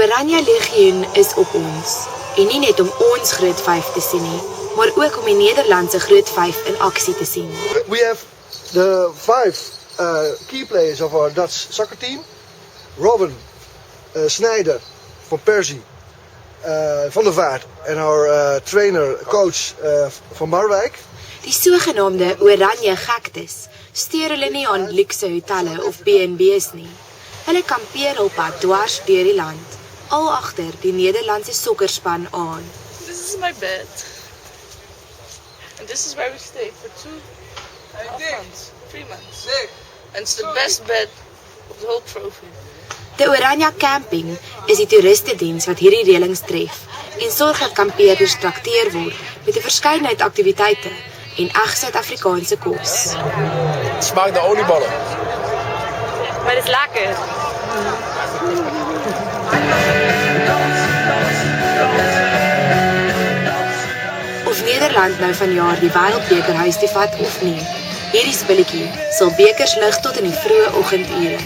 Oranje Legioen is op ons. En nie net om ons Groot 5 te sien nie, maar ook om die Nederlandse Groot 5 in aksie te sien. We have the 5 key players of our Dutch soccer team. Robin Sneijder van Persie, Van der Vaart en our trainer, coach van Marwijk. Die sogenaamde Oranje gektes steur hulle nie aan luxe hotelle of B&B's nie. Hulle kampeer op pad dwars deur die land, al agter die Nederlandse sokkerspan aan. This is my bed. And this is where we stay for 3 months. And it's the best bed of the whole trophy. De Oranje Camping is die toeristediens wat hierdie reëlings tref en sorg dat kampeerders trakteer word met 'n verskeidenheid aktiwiteite en eg Suid-Afrikaanse kos. Het smaakt naar oliebollen. Maar het is lekker. Of Nederland nou vanjaar die Wêreldbeker huis toe vat of nie, hierdie spulletjie sal bekers lig tot in die vroeë oggendure.